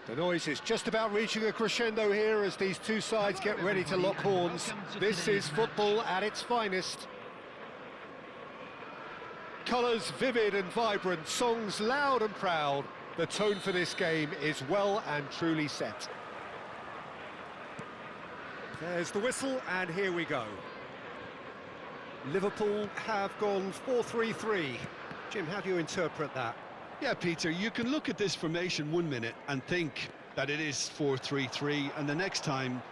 The noise is just about reaching a crescendo here as these two sides get ready to lock horns. This is football at its finest. Colours vivid and vibrant, songs loud and proud. The tone for this game is well and truly set. There's the whistle, and here we go. Liverpool have gone 4-3-3. Jim, how do you interpret that? Yeah, Peter, you can look at this formation 1 minute and think that it is 4-3-3, and the next time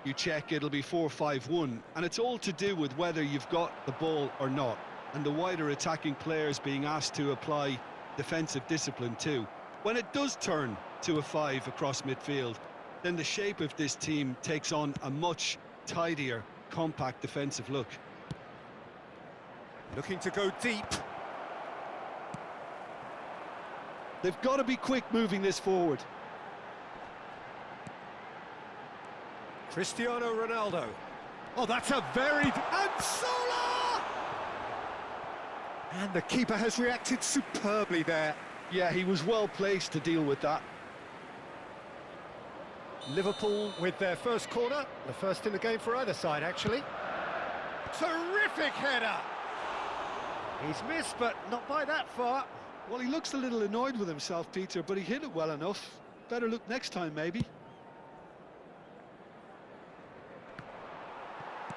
you check it'll be 4-5-1, and it's all to do with whether you've got the ball or not, and the wider attacking players being asked to apply defensive discipline too. When it does turn to a 5 across midfield, then the shape of this team takes on a much tidier, compact defensive look. Looking to go deep. They've got to be quick moving this forward. Cristiano Ronaldo. Oh, that's a very... And Zola! And the keeper has reacted superbly there. Yeah, he was well placed to deal with that. Liverpool with their first corner, the first in the game for either side, actually. Terrific header! He's missed, but not by that far. Well, he looks a little annoyed with himself, Peter, but he hit it well enough. Better look next time, maybe.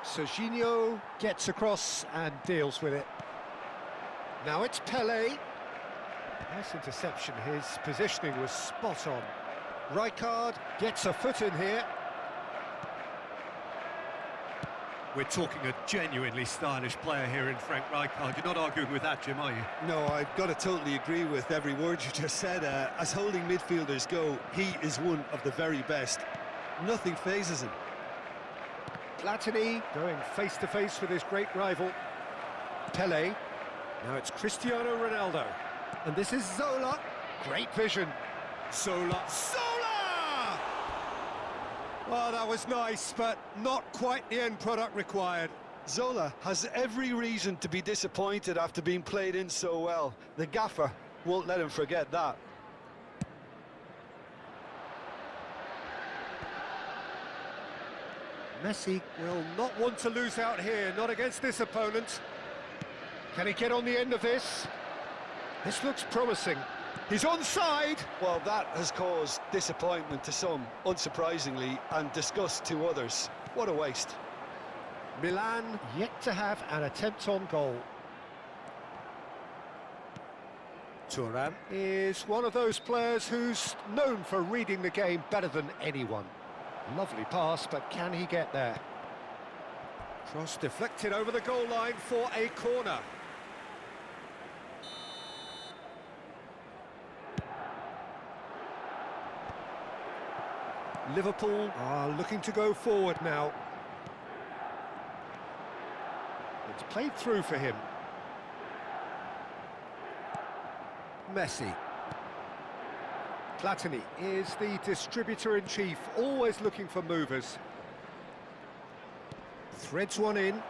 Serginho gets across and deals with it. Now it's Pelé. Nice interception, his positioning was spot on. Rijkaard gets a foot in here. We're talking a genuinely stylish player here in Frank Rijkaard. You're not arguing with that, Jim, are you? No, I've got to totally agree with every word you just said. As holding midfielders go, he is one of the very best. Nothing phases him. Platini going face-to-face with his great rival. Pelé. Now it's Cristiano Ronaldo. And this is Zola. Great vision. Zola. Well, that was nice, but not quite the end product required. Zola has every reason to be disappointed after being played in so well. The gaffer won't let him forget that. Messi will not want to lose out here, not against this opponent. Can he get on the end of this? This looks promising. He's onside! Well, that has caused disappointment to some, unsurprisingly, and disgust to others. What a waste. Milan yet to have an attempt on goal. Thuram is one of those players who's known for reading the game better than anyone. Lovely pass, but can he get there? Cross deflected over the goal line for a corner. Liverpool are looking to go forward now. It's played through for him. Messi. Platini is the distributor-in-chief, always looking for movers. Threads one in.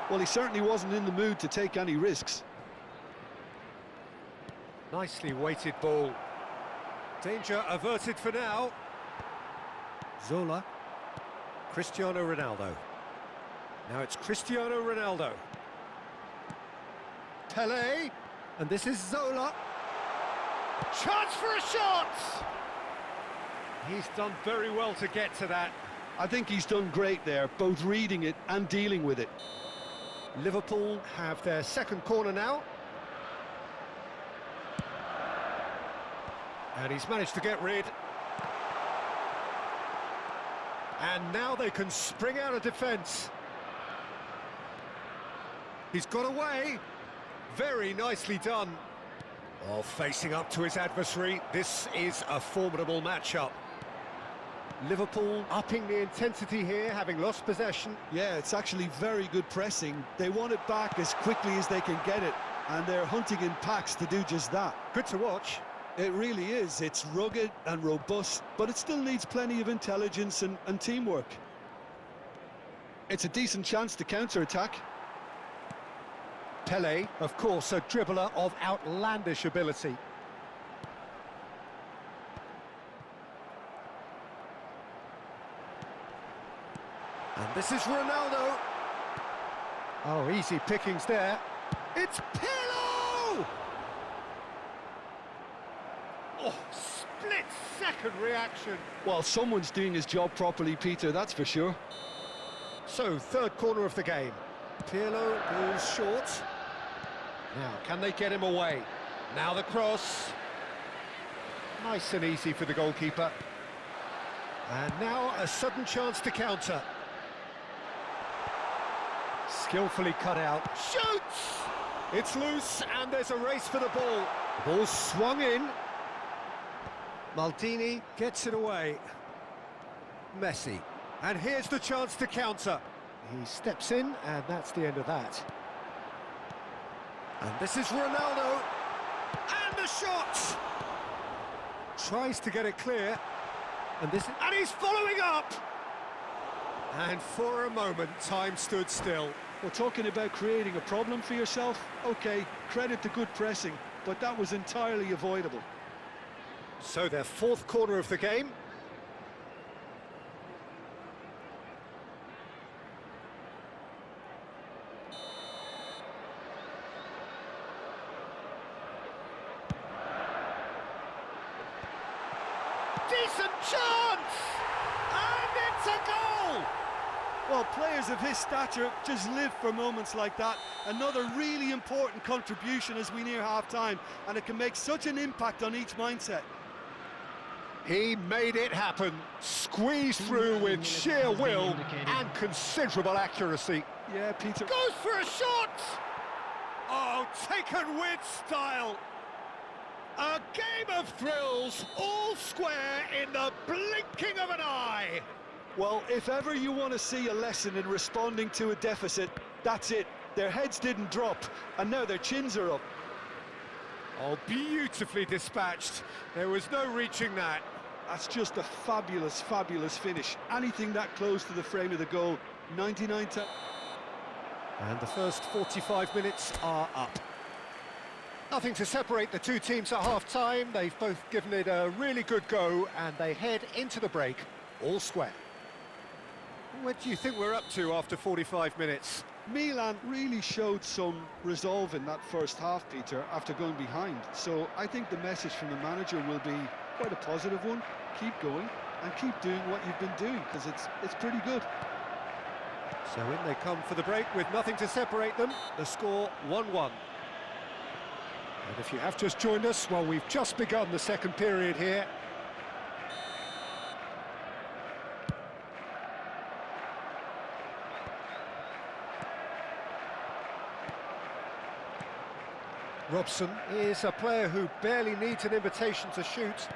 Well, he certainly wasn't in the mood to take any risks. Nicely weighted ball. Danger averted for now. Zola. Cristiano Ronaldo. Now it's Cristiano Ronaldo. Pelé. And this is Zola. Chance for a shot! He's done very well to get to that. I think he's done great there, both reading it and dealing with it. Liverpool have their second corner now. And he's managed to get rid. And now they can spring out of defence. He's got away. Very nicely done. Oh, facing up to his adversary. This is a formidable matchup. Liverpool upping the intensity here, having lost possession. Yeah, it's actually very good pressing. They want it back as quickly as they can get it, and they're hunting in packs to do just that. Good to watch. It really is. It's rugged and robust, but it still needs plenty of intelligence and teamwork. It's a decent chance to counter-attack. Pelé, of course, a dribbler of outlandish ability. And this is Ronaldo. Oh, easy pickings there. It's Pirlo! Oh, split-second reaction. Well, someone's doing his job properly, Peter, that's for sure. So, third corner of the game. Pirlo goes short. Now, can they get him away? Now the cross. Nice and easy for the goalkeeper. And now a sudden chance to counter. Skillfully cut out. Shoots! It's loose and there's a race for the ball. The ball's swung in. Maldini gets it away. Messi. And here's the chance to counter. He steps in and that's the end of that. And this is Ronaldo. And the shot! Tries to get it clear. And he's following up! And for a moment, time stood still. Well, talking about creating a problem for yourself, OK, credit to good pressing, but that was entirely avoidable. So their fourth corner of the game. Decent chance! And it's a goal! Well, players of his stature just live for moments like that. Another really important contribution as we near half-time, and it can make such an impact on each mindset. He made it happen, squeezed through with sheer will and considerable accuracy. Yeah, Peter. Goes for a shot! Oh, taken with style! A game of thrills, all square in the blinking of an eye! Well, if ever you want to see a lesson in responding to a deficit, that's it. Their heads didn't drop, and now their chins are up. Oh, beautifully dispatched. There was no reaching that. That's just a fabulous, fabulous finish. Anything that close to the frame of the goal, 99 times. And the first 45 minutes are up. Nothing to separate the two teams at half-time. They've both given it a really good go, and they head into the break, all square. What do you think we're up to after 45 minutes? Milan really showed some resolve in that first half, Peter, after going behind. So I think the message from the manager will be quite a positive one. Keep going and keep doing what you've been doing, because it's pretty good. So in they come for the break with nothing to separate them. The score 1-1. And if you have just joined us, well, we've just begun the second period here. Robson is a player who barely needs an invitation to shoot.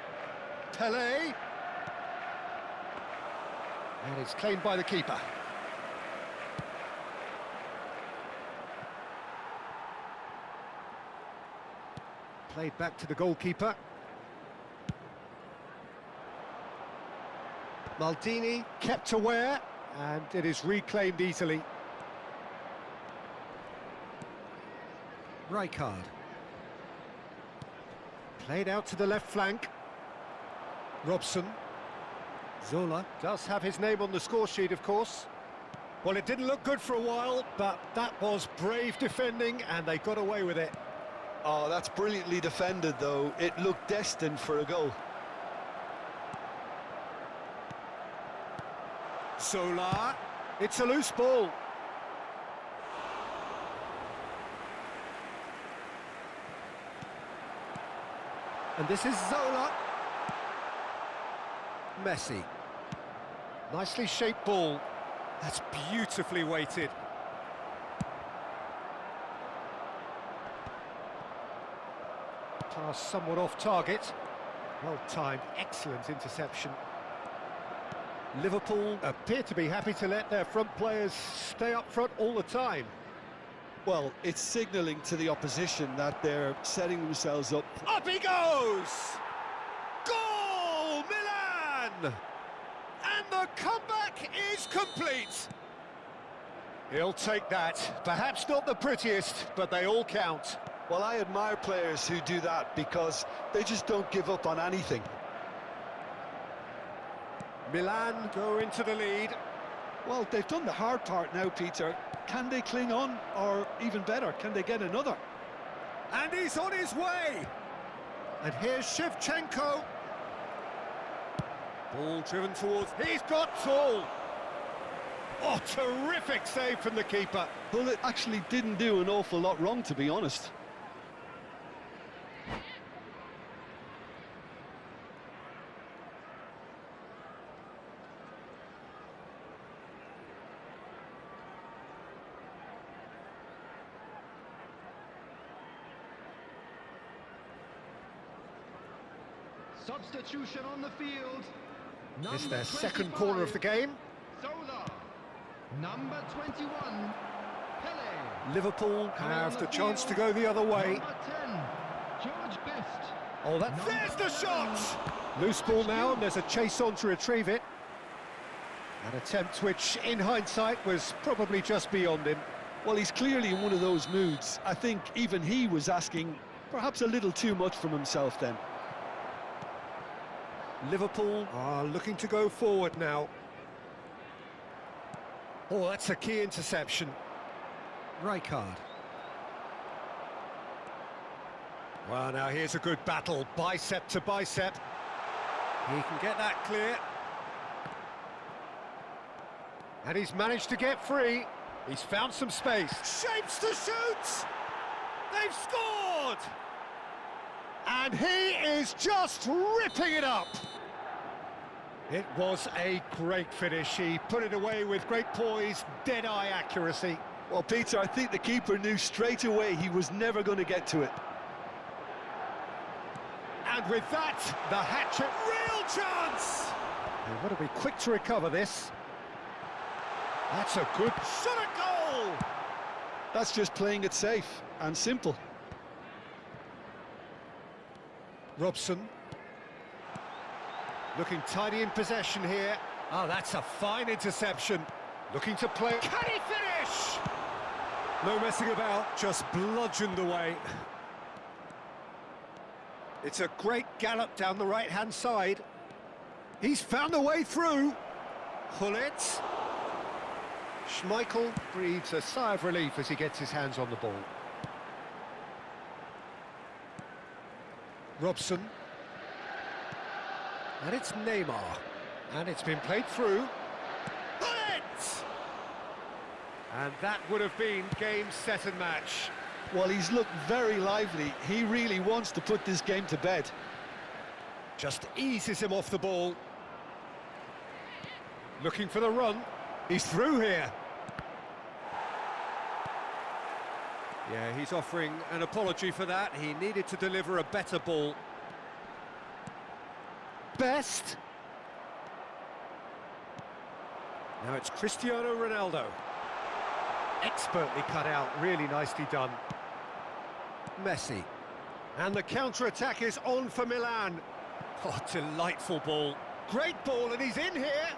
Pelé. And it's claimed by the keeper. Played back to the goalkeeper. Maldini kept aware, and it is reclaimed easily. Rijkaard. Played out to the left flank. Robson. Zola does have his name on the score sheet, of course. Well, it didn't look good for a while, but that was brave defending, and they got away with it. Oh, that's brilliantly defended, though. It looked destined for a goal. Zola. It's a loose ball. And this is Zola. Messi. Nicely shaped ball. That's beautifully weighted. Pass somewhat off target. Well timed, excellent interception. Liverpool appear to be happy to let their front players stay up front all the time. Well, it's signalling to the opposition that they're setting themselves up. Up he goes! Goal, Milan! And the comeback is complete. He'll take that. Perhaps not the prettiest, but they all count. Well, I admire players who do that because they just don't give up on anything. Milan go into the lead. Well, they've done the hard part now, Peter. Can they cling on, or even better, can they get another? And he's on his way! And here's Shevchenko. Ball driven towards... He's got Tool! Oh, terrific save from the keeper. Well, it actually didn't do an awful lot wrong, to be honest. Substitution on the field. It's their second corner of the game. Zola. Number 21, Pele. Liverpool have the chance to go the other way. Number 10, George Best. Oh, there's the shot! Loose ball now, and there's a chase on to retrieve it. An attempt which, in hindsight, was probably just beyond him. Well, he's clearly in one of those moods. I think even he was asking perhaps a little too much from himself then. Liverpool are looking to go forward now. Oh, that's a key interception. Rijkaard. Well, now here's a good battle, bicep to bicep. He can get that clear. And he's managed to get free. He's found some space. Shapes to shoot! They've scored! And he is just ripping it up! It was a great finish. He put it away with great poise, dead-eye accuracy. Well, Peter, I think the keeper knew straight away he was never going to get to it. And with that, the hat-trick, real chance! They've got to be quick to recover this. That's a good shot at goal! That's just playing it safe and simple. Robson. Looking tidy in possession here. Oh, that's a fine interception. Looking to play. Can he finish? No messing about, just bludgeoned away. It's a great gallop down the right-hand side. He's found a way through. Hullet. Schmeichel breathes a sigh of relief as he gets his hands on the ball. Robson. And it's Neymar. And it's been played through. Hullet! And that would have been game, set and match. Well, he's looked very lively. He really wants to put this game to bed. Just eases him off the ball. Looking for the run. He's through here. Yeah, he's offering an apology for that. He needed to deliver a better ball. Best. Now it's Cristiano Ronaldo. Expertly cut out, really nicely done. Messi. And the counter-attack is on for Milan. Oh, delightful ball. Great ball, and he's in here.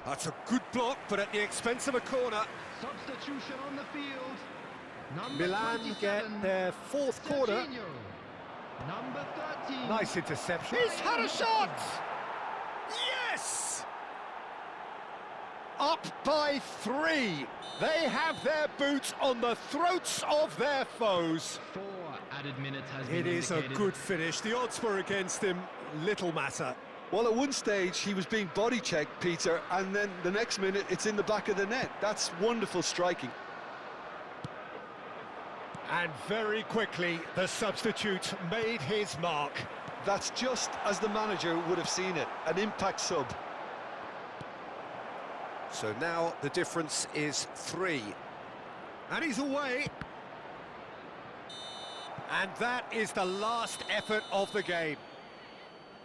That's a good block, but at the expense of a corner. Substitution on the field. Number Milan 27, get their fourth corner. Serginho. Number 13. Nice interception. He's had a shot! Yes! Up by 3. They have their boots on the throats of their foes. 4 added minutes has been It is a good finish. The odds were against him. Little matter. Well, at one stage, he was being body-checked, Peter, and then the next minute, it's in the back of the net. That's wonderful striking. And very quickly, the substitute made his mark. That's just as the manager would have seen it, an impact sub. So now the difference is 3. And he's away. And that is the last effort of the game.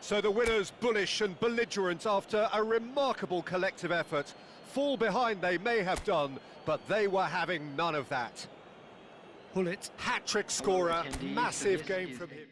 So the winners, bullish and belligerent after a remarkable collective effort. Fall behind they may have done, but they were having none of that. Hullet, hat-trick scorer, massive game from him.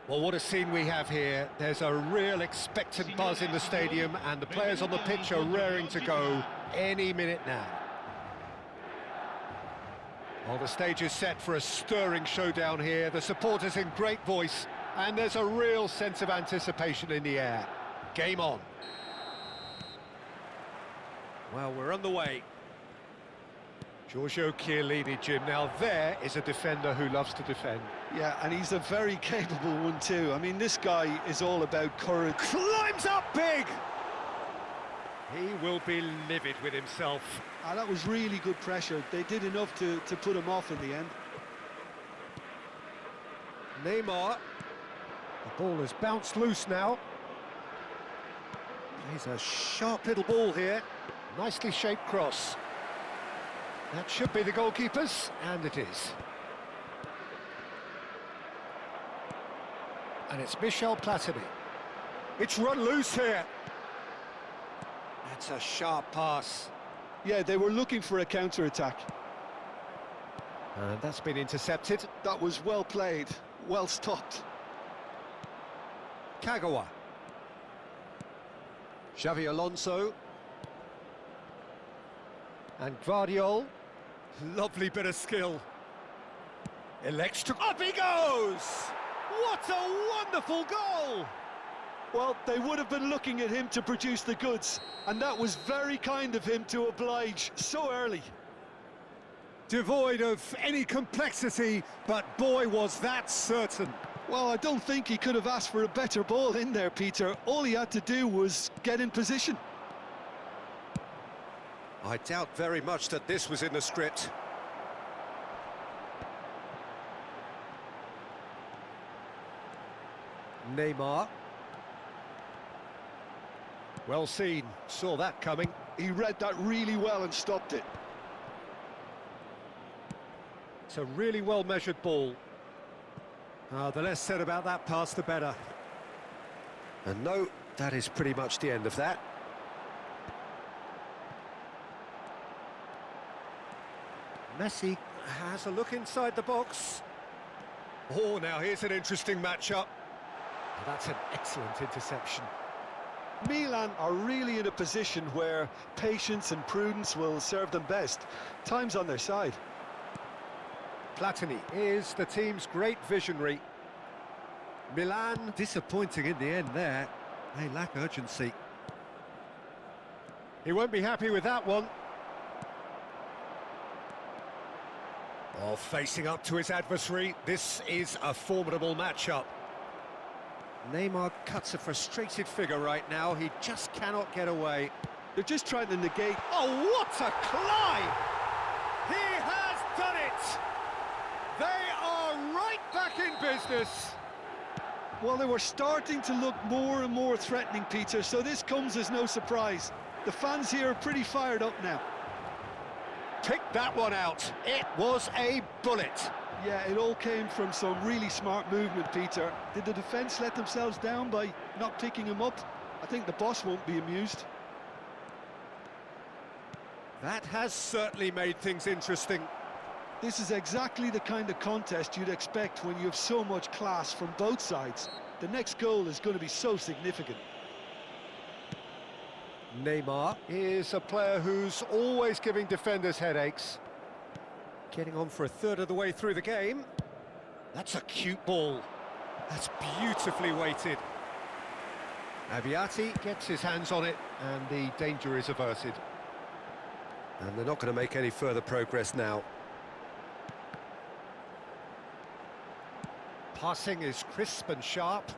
Well, what a scene we have here. There's a real expectant buzz in the stadium, and the players on the pitch are raring to go any minute now. Well, the stage is set for a stirring showdown here. The supporters in great voice, and there's a real sense of anticipation in the air. Game on. Well, we're underway. Giorgio Chiellini, Jim. Now there is a defender who loves to defend. Yeah, and he's a very capable one too. I mean, this guy is all about courage. Climbs up big! He will be livid with himself. That was really good pressure. They did enough to put him off in the end. Neymar. The ball has bounced loose now. Plays a sharp little ball here. Nicely shaped cross. That should be the goalkeeper's, and it is. And it's Michel Platini. It's run loose here. That's a sharp pass. Yeah, they were looking for a counter-attack. And that's been intercepted. That was well played, well stopped. Kagawa. Xavi Alonso. And Gvardiol. Lovely bit of skill. Elects to... Up he goes! What a wonderful goal! Well, they would have been looking at him to produce the goods, and that was very kind of him to oblige so early. Devoid of any complexity, but boy, was that certain. Well, I don't think he could have asked for a better ball in there, Peter. All he had to do was get in position. I doubt very much that this was in the script. Neymar. Well seen, saw that coming. He read that really well and stopped it. It's a really well-measured ball. The less said about that pass, the better. And no, that is pretty much the end of that. Messi has a look inside the box. Oh, now here's an interesting matchup. That's an excellent interception. Milan are really in a position where patience and prudence will serve them best. Time's on their side. Platini is the team's great visionary. Milan disappointing in the end there. They lack urgency. He won't be happy with that one. Oh, facing up to his adversary. This is a formidable matchup. Neymar cuts a frustrated figure right now. He just cannot get away. They're just trying to negate. Oh, what a climb! He has done it! They are right back in business. Well, they were starting to look more and more threatening, Peter, so this comes as no surprise. The fans here are pretty fired up now. Picked that one out. It was a bullet. Yeah, it all came from some really smart movement, Peter. Did the defence let themselves down by not picking him up? I think the boss won't be amused. That has certainly made things interesting. This is exactly the kind of contest you'd expect when you have so much class from both sides. The next goal is going to be so significant. Neymar is a player who's always giving defenders headaches. Getting on for a third of the way through the game. That's a cute ball. That's beautifully weighted. Aviati gets his hands on it, and the danger is averted. And they're not going to make any further progress now. Passing is crisp and sharp.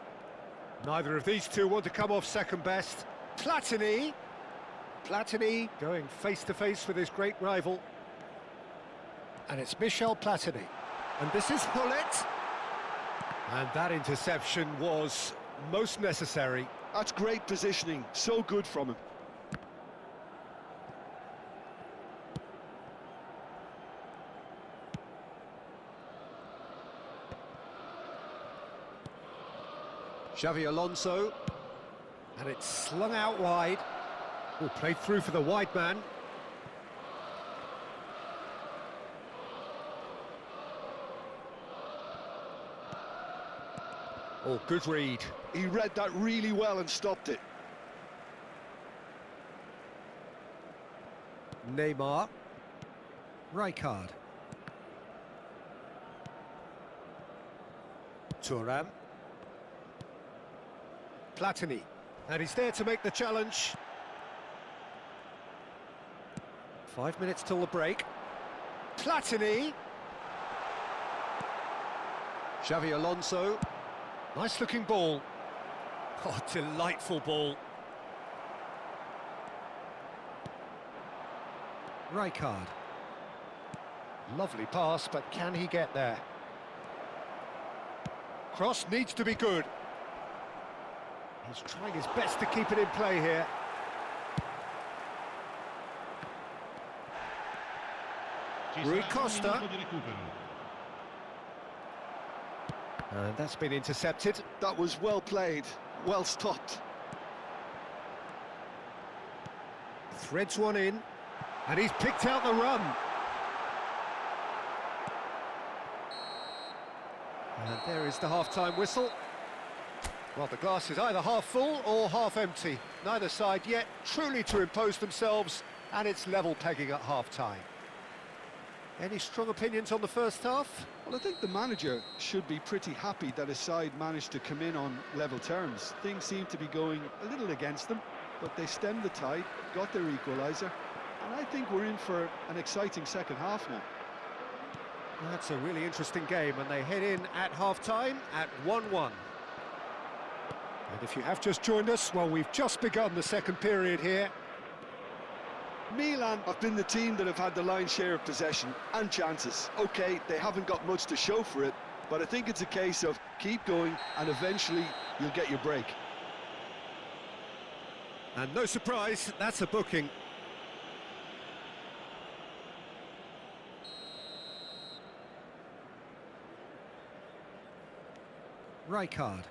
Neither of these two want to come off second best. Platini going face-to-face with his great rival. And it's Michel Platini. And this is Hullet. And that interception was most necessary. That's great positioning, so good from him. Xavi Alonso. And it's slung out wide. Oh, played through for the wide man. Oh, good read. He read that really well and stopped it. Neymar. Rijkaard. Thuram. Platini. And he's there to make the challenge. 5 minutes till the break. Platini. Xavi Alonso. Nice looking ball. Oh, delightful ball. Rijkaard. Lovely pass, but can he get there? Cross needs to be good. He's trying his best to keep it in play here. Rui Costa. And that's been intercepted. That was well played, well stopped. Threads one in, and he's picked out the run. And there is the half-time whistle. Well, the glass is either half full or half empty. Neither side yet truly to impose themselves, and it's level pegging at half-time. Any strong opinions on the first half? Well, I think the manager should be pretty happy that his side managed to come in on level terms. Things seem to be going a little against them, but they stemmed the tide, got their equaliser, and I think we're in for an exciting second half now. That's a really interesting game, and they head in at half-time at 1-1. And if you have just joined us, well, we've just begun the second period here. Milan have been the team that have had the lion's share of possession and chances. OK, they haven't got much to show for it, but I think it's a case of keep going and eventually you'll get your break. And no surprise, that's a booking. Rijkaard.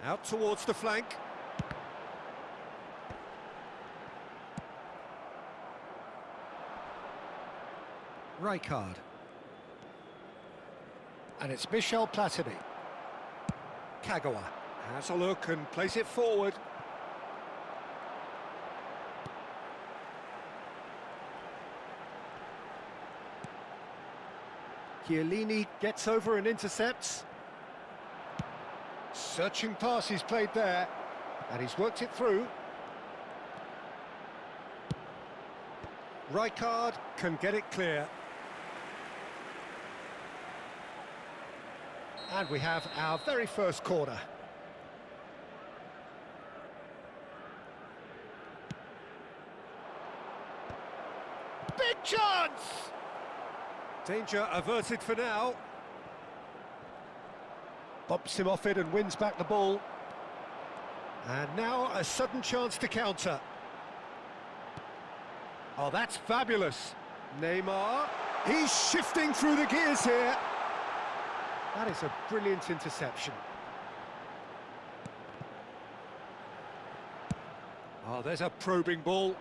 Out towards the flank. Rijkaard. And it's Michel Platini. Kagawa has a look and plays it forward. Chiellini gets over and intercepts. Searching pass he's played there, and he's worked it through. Rijkaard can get it clear. And we have our very first corner. Big chance! Danger averted for now. Bumps him off it and wins back the ball. And now a sudden chance to counter. Oh, that's fabulous. Neymar. He's shifting through the gears here. That is a brilliant interception. Oh, there's a probing ball.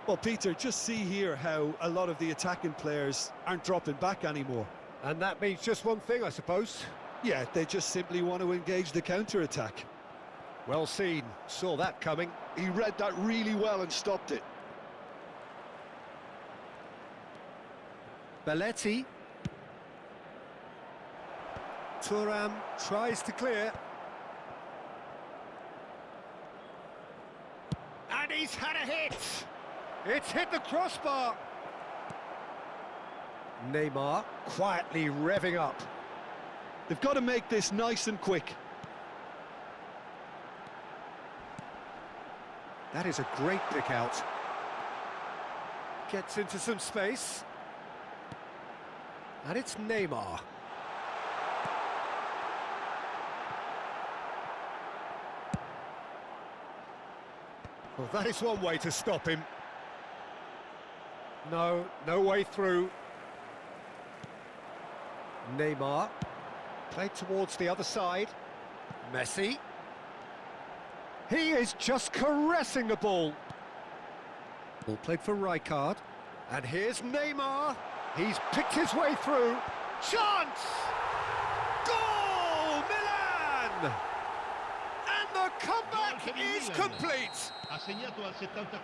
Well, Peter, just see here how a lot of the attacking players aren't dropping back anymore. And that means just one thing, I suppose. Yeah, they just simply want to engage the counter-attack. Well seen, saw that coming. He read that really well and stopped it. Belletti. Thuram tries to clear. And he's had a hit! It's hit the crossbar! Neymar quietly revving up. They've got to make this nice and quick. That is a great pick out. Gets into some space. And it's Neymar. Well, that is one way to stop him. No way through. Neymar. Played towards the other side. Messi. He is just caressing the ball. Ball played for Rijkaard. And here's Neymar. He's picked his way through. Chance! Goal! Milan! And the comeback is complete.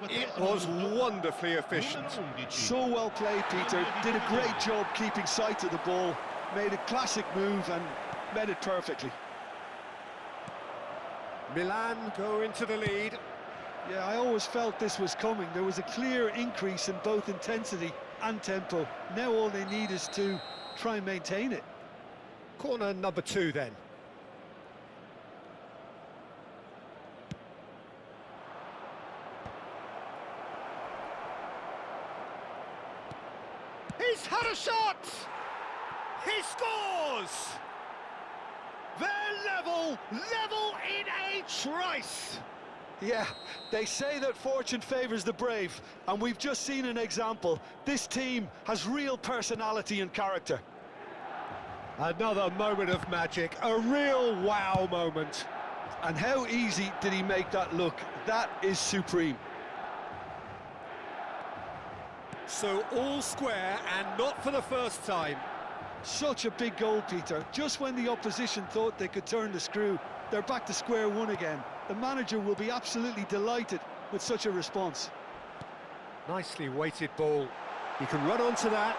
It was wonderfully efficient. So well played, Peter. Did a great job keeping sight of the ball. Made a classic move and met it perfectly. Milan go into the lead. Yeah, I always felt this was coming. There was a clear increase in both intensity and tempo. Now all they need is to try and maintain it. Corner number 2 then. He's had a shot! He scores! They're level in a trice! Yeah, they say that fortune favours the brave, and we've just seen an example. This team has real personality and character. Another moment of magic, a real wow moment. And how easy did he make that look? That is supreme. So all square, and not for the first time. Such a big goal, Peter. Just when the opposition thought they could turn the screw, they're back to square one again. The manager will be absolutely delighted with such a response. Nicely weighted ball. He can run onto that,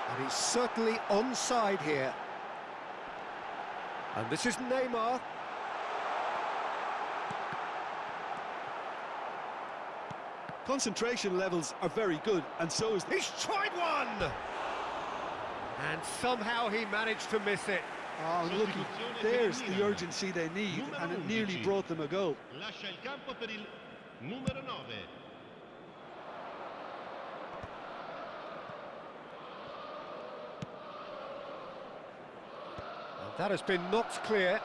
and he's certainly onside here. And this is Neymar. Concentration levels are very good, and so is... He's tried one! And somehow he managed to miss it. Oh, look, there's the urgency they need, and it nearly brought them a goal. Lascia il campo per il numero 9. And that has been knocked clear.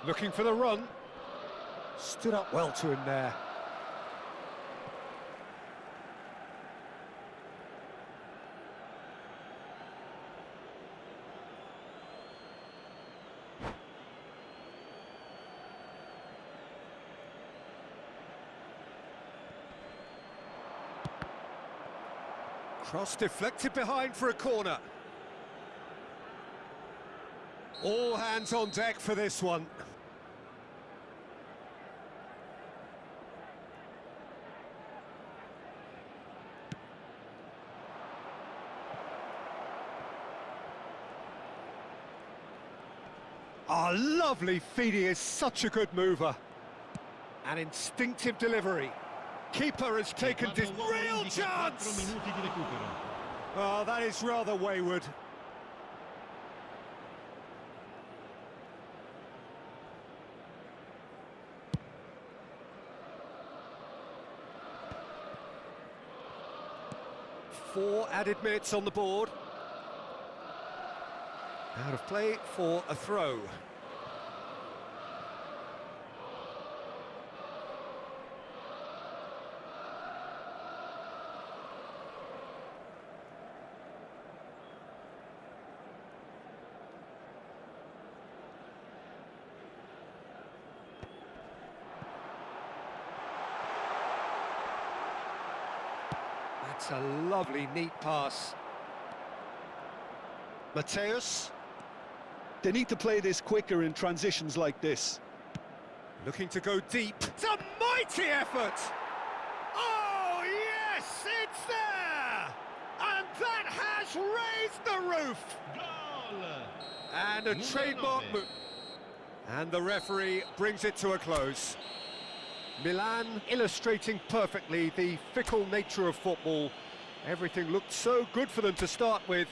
Looking for the run. Stood up well to him there. Cross deflected behind for a corner. All hands on deck for this one. Oh, lovely feed, he is such a good mover. An instinctive delivery. Keeper has taken this real chance! Oh, that is rather wayward. Four added minutes on the board. Out of play for a throw. That's a lovely, neat pass. Mateus. They need to play this quicker in transitions like this. Looking to go deep. It's a mighty effort! Oh, yes, it's there! And that has raised the roof! Goal! And a trademark move. And the referee brings it to a close. Milan illustrating perfectly the fickle nature of football. Everything looked so good for them to start with.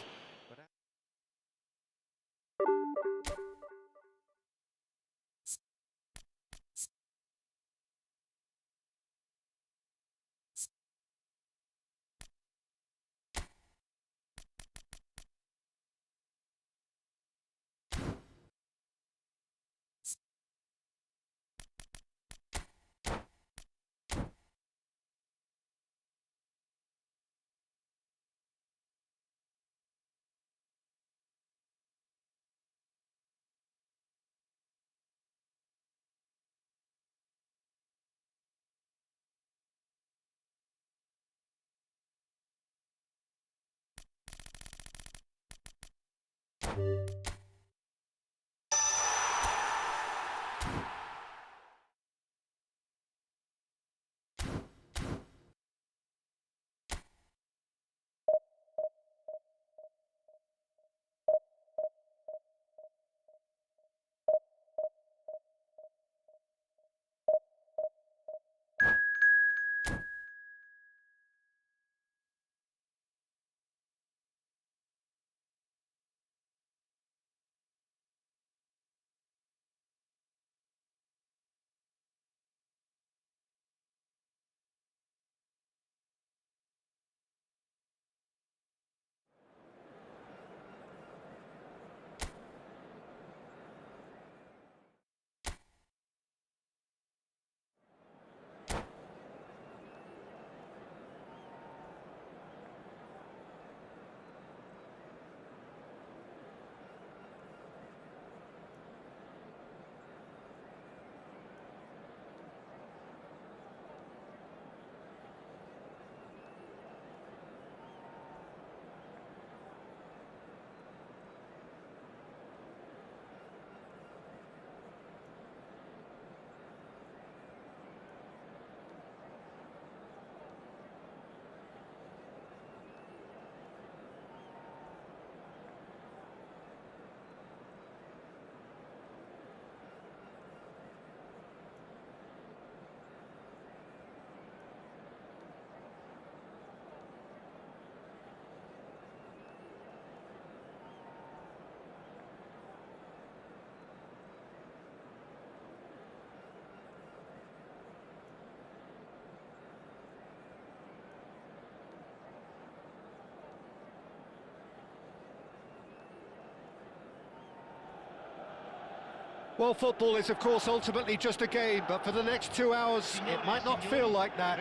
Well, football is, of course, ultimately just a game, but for the next 2 hours, it might not feel like that.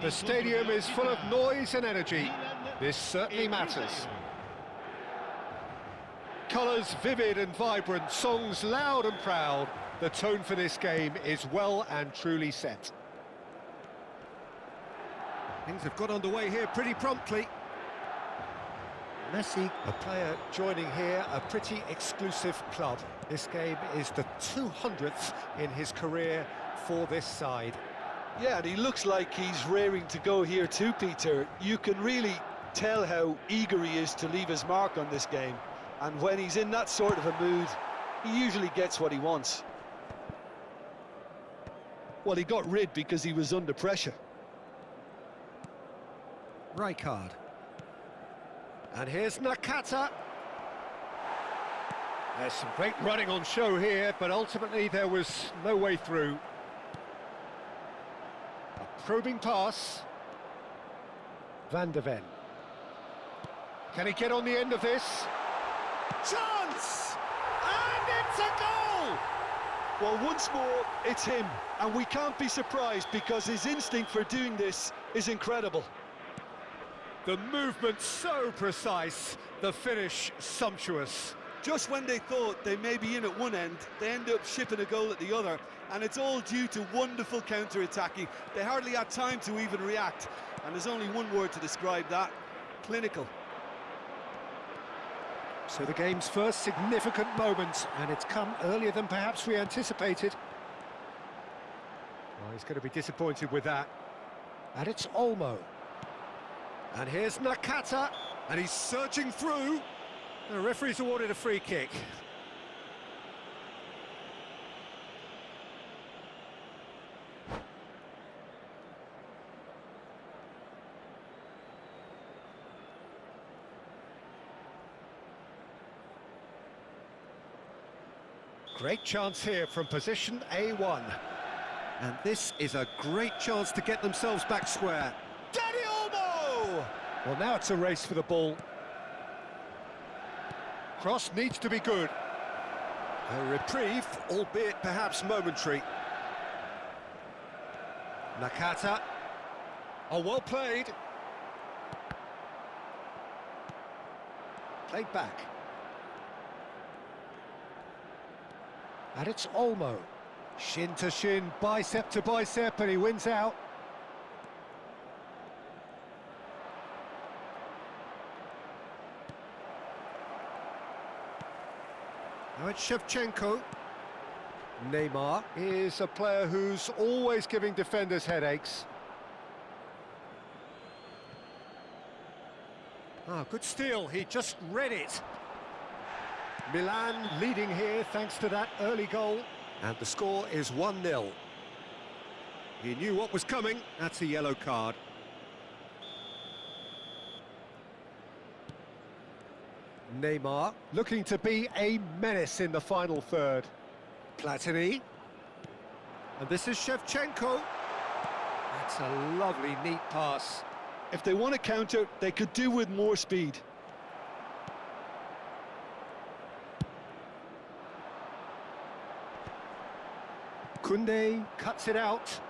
The stadium is full of noise and energy. This certainly matters. Colours vivid and vibrant, songs loud and proud. The tone for this game is well and truly set. Things have got underway here pretty promptly. Messi, a player joining here, a pretty exclusive club. This game is the 200th in his career for this side. Yeah, and he looks like he's raring to go here too, Peter. You can really tell how eager he is to leave his mark on this game. And when he's in that sort of a mood, he usually gets what he wants. Well, he got rid because he was under pressure. Rijkaard. And here's Nakata. There's some great running on show here, but ultimately there was no way through. A probing pass. Van de Ven. Can he get on the end of this? Chance! And it's a goal! Well, once more, it's him. And we can't be surprised because his instinct for doing this is incredible. The movement so precise, the finish sumptuous. Just when they thought they may be in at one end, they end up shipping a goal at the other, and it's all due to wonderful counter-attacking. They hardly had time to even react, and there's only one word to describe that: clinical. So the game's first significant moment, and it's come earlier than perhaps we anticipated. Well, he's going to be disappointed with that. And it's Olmo. And here's Nakata, and he's searching through. The referee's awarded a free kick. Great chance here from position A1. And this is a great chance to get themselves back square. Dani Olmo! Well, now it's a race for the ball. Cross needs to be good. A reprieve, albeit perhaps momentary. Nakata. Oh, well played. Played back. And it's Olmo. Shin to shin, bicep to bicep, and he wins out. Now it's Shevchenko. Neymar is a player who's always giving defenders headaches. Ah, good steal, he just read it. Milan leading here thanks to that early goal. And the score is 1-0. He knew what was coming, that's a yellow card. Neymar looking to be a menace in the final third. Platini. And this is Shevchenko. That's a lovely, neat pass. If they want to counter, they could do with more speed. Koundé cuts it out.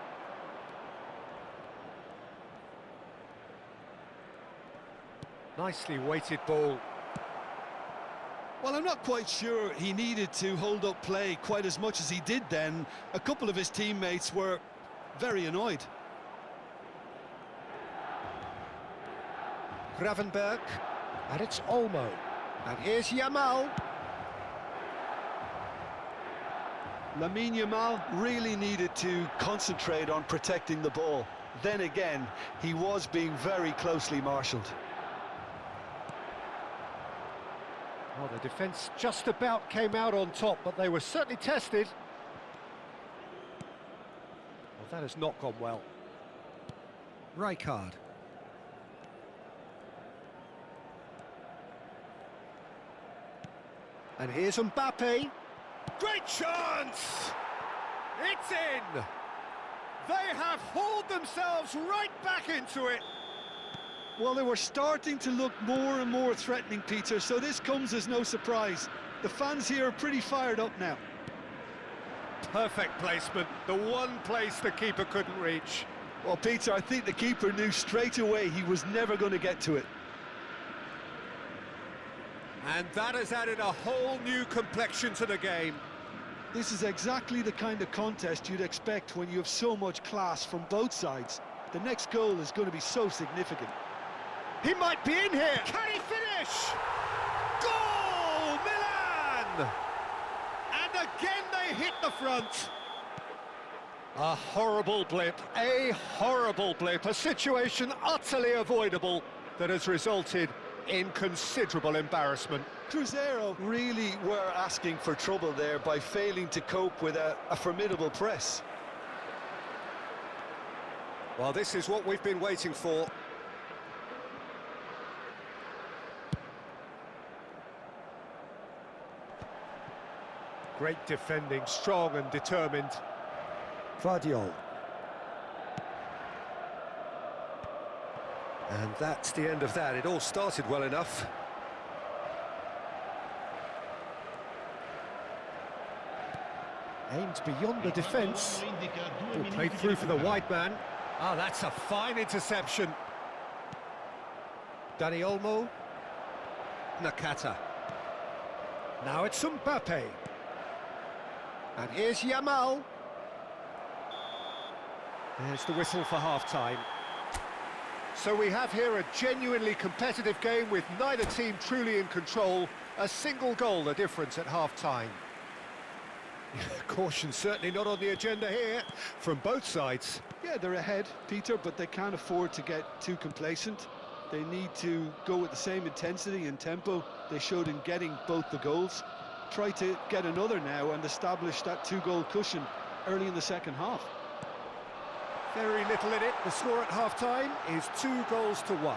Nicely weighted ball. Well, I'm not quite sure he needed to hold up play quite as much as he did then. A couple of his teammates were very annoyed. Gravenberg, and it's Olmo. And here's Yamal. Lamine Yamal really needed to concentrate on protecting the ball. Then again, he was being very closely marshalled. Well, the defence just about came out on top, but they were certainly tested. Well, that has not gone well. Rijkaard. And here's Mbappe. Great chance! It's in! They have hauled themselves right back into it. Well, they were starting to look more and more threatening, Peter, so this comes as no surprise. The fans here are pretty fired up now. Perfect placement, the one place the keeper couldn't reach. Well, Peter, I think the keeper knew straight away he was never going to get to it. And that has added a whole new complexion to the game. This is exactly the kind of contest you'd expect when you have so much class from both sides. The next goal is going to be so significant. He might be in here. Can he finish? Goal, Milan! And again they hit the front. A horrible blip, a situation utterly avoidable that has resulted in considerable embarrassment. Cruzeiro really were asking for trouble there by failing to cope with a formidable press. Well, this is what we've been waiting for. Great defending, strong and determined. Vardiol. And that's the end of that. It all started well enough. Aimed beyond the defence. Ball played through for the wide man. Ah, that's a fine interception. Dani Olmo. Nakata. Now it's Mbappe. And here's Yamal. There's the whistle for half-time. So we have here a genuinely competitive game with neither team truly in control. A single goal the difference at half-time. Caution certainly not on the agenda here from both sides. Yeah, they're ahead, Peter, but they can't afford to get too complacent. They need to go with the same intensity and tempo they showed in getting both the goals. Try to get another now and establish that two-goal cushion early in the second half. Very little in it. The score at half-time is 2-1.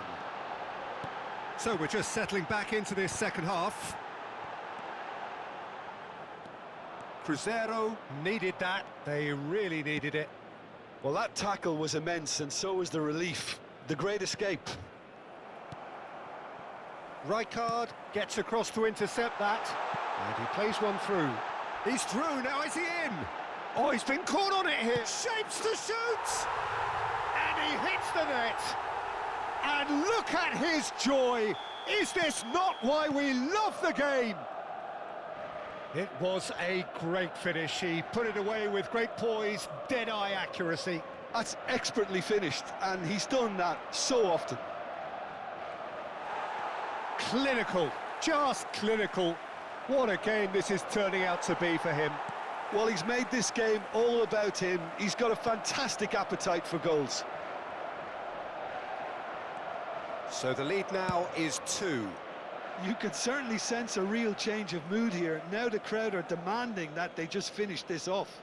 So we're just settling back into this second half. Cruzeiro needed that. They really needed it. Well, that tackle was immense, and so was the relief. The great escape. Rijkaard gets across to intercept that. And he plays one through. He's through, now is he in? Oh, he's been caught on it here. Shapes to shoot! And he hits the net. And look at his joy. Is this not why we love the game? It was a great finish. He put it away with great poise, dead-eye accuracy. That's expertly finished, and he's done that so often. Clinical, just clinical. What a game this is turning out to be for him. Well, he's made this game all about him. He's got a fantastic appetite for goals. So the lead now is 2. You can certainly sense a real change of mood here. Now the crowd are demanding that they just finish this off.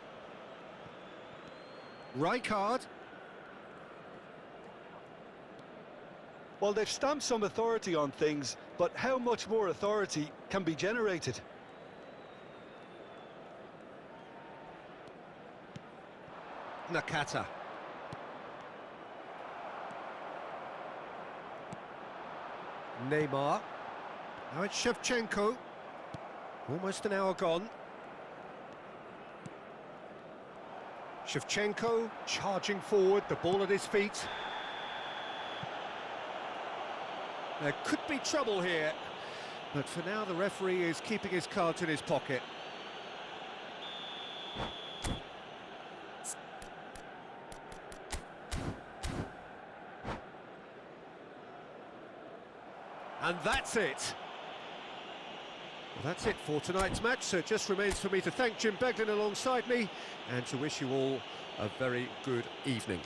Rijkaard. Well, they've stamped some authority on things, but how much more authority can be generated? Nakata. Neymar. Now it's Shevchenko. Almost an hour gone. Shevchenko charging forward, the ball at his feet. There could be trouble here, but for now the referee is keeping his cards in his pocket. And that's it. Well, that's it for tonight's match, so it just remains for me to thank Jim Beglin alongside me and to wish you all a very good evening.